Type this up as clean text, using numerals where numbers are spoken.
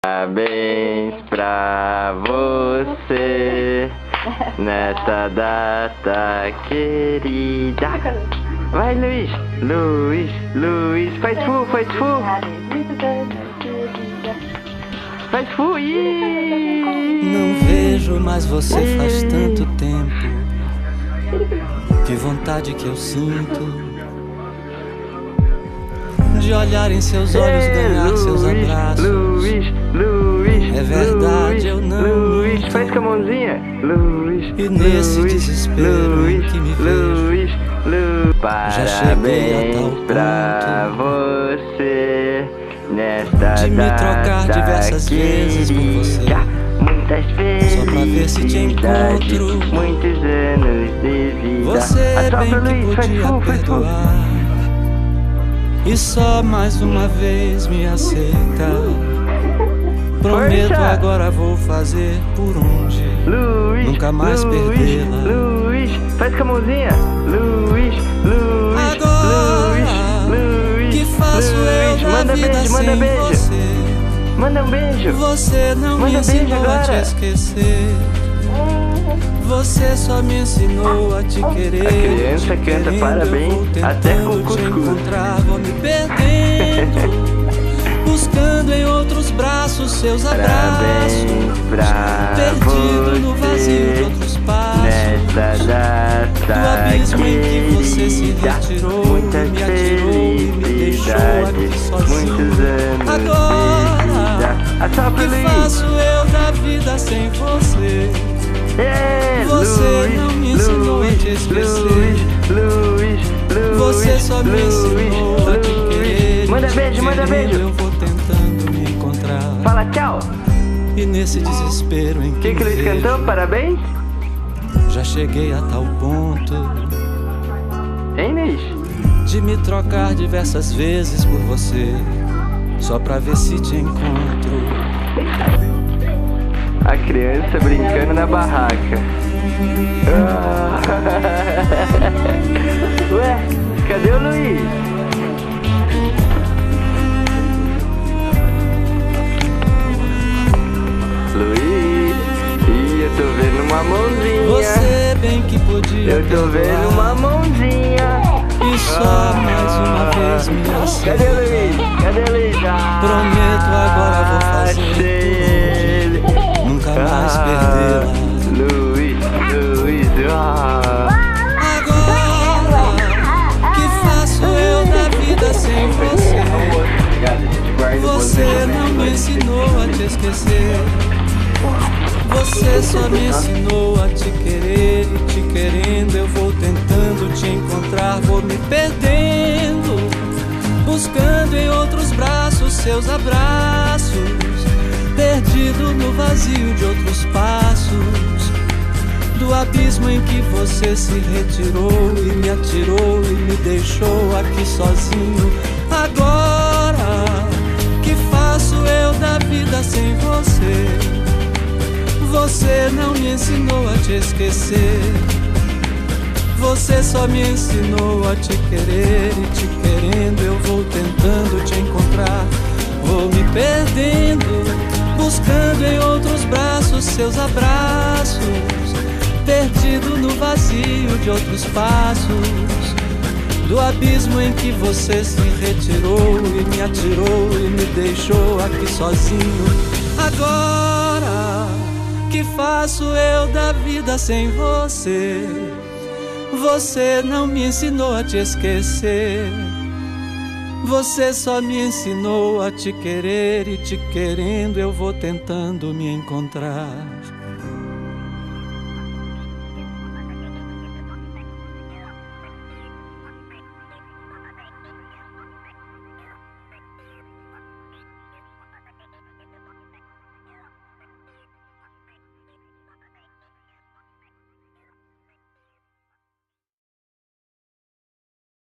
Parabéns pra você nessa data querida. Vai, Luiz, Luiz, Luiz, faz fu, faz fu. Faz fu, Não vejo mais você faz tanto tempo. Que vontade que eu sinto de olhar em seus olhos, ganhar seus abraços. Luiz, Luiz, é verdade, eu não Luiz, minto. faz com a mãozinha. Luiz, E nesse Luiz, desespero Luiz, em que me Luiz, Luiz, já cheguei a tal parabéns pra você nesta de me trocar data diversas vezes por você, muitas vezes, só pra ver se te encontro. muitos anos de vida. Você bem Luiz, que faz podia fu, faz fu. perdoar e só mais uma vez me aceita. Prometo Força! agora vou fazer por onde Luiz, nunca mais Luiz, perdê-la. Luiz, faz com a mãozinha. Luiz, Luiz, Agora Luiz, que faço eu Luiz, da manda vida beijo, sem manda beijo. você? Manda um beijo. Você não me Manda beijo ensinou a te agora. esquecer. Você só me ensinou a te querer. A criança te canta querendo, parabéns eu vou até com tentando te cuscuz. encontrar, vou me perdendo, buscando em outros braços seus abraços, Parabéns pra perdido no você vazio de outros passos, nessa data do abismo em que você se querida. retirou, Muitas me atirou e me deixou aqui felicidades, sozinho. muitos anos Agora, de vida. Assopra, que Luiz. faço eu da vida sem você? Você Luiz, não me ensinou a te esquecer. Luiz, Você só me ensinou a te Luiz. querer. Manda te beijo, manda querendo, beijo. eu vou tentando me encontrar. Fala tchau. E nesse desespero em O que que me Luiz vejo, cantou? Parabéns? já cheguei a tal ponto Hein, Luiz? de me trocar diversas vezes por você, só pra ver se te encontro. A criança brincando na barraca. Ué, cadê o Luiz? Luiz, ih, eu tô vendo uma mãozinha. Você bem que podia Eu tô vendo perdoar, uma mãozinha. e só mais uma vez me Cadê o aceita. Luiz? Cadê o Luiz? Prometo agora vou fazer Achei ele. nunca mais perdê-la. Luiz, Luiz, Agora, que faço eu da vida sem você? Você não me ensinou a te esquecer. Você só me ensinou a te querer, e te querendo eu vou tentando te encontrar, vou me perdendo, buscando em outros braços seus abraços, perdido no vazio de outros passos, do abismo em que você se retirou e me atirou e me deixou aqui sozinho. Agora, que faço eu da vida sem você? Você não me ensinou a te esquecer. Você só me ensinou a te querer, e te querendo eu vou tentando te encontrar, vou me perdendo, buscando em outros braços seus abraços, perdido no vazio de outros passos, do abismo em que você se retirou e me atirou e me deixou aqui sozinho. Agora, que faço eu da vida sem você? Você não me ensinou a te esquecer. Você só me ensinou a te querer, e te querendo eu vou tentando me encontrar.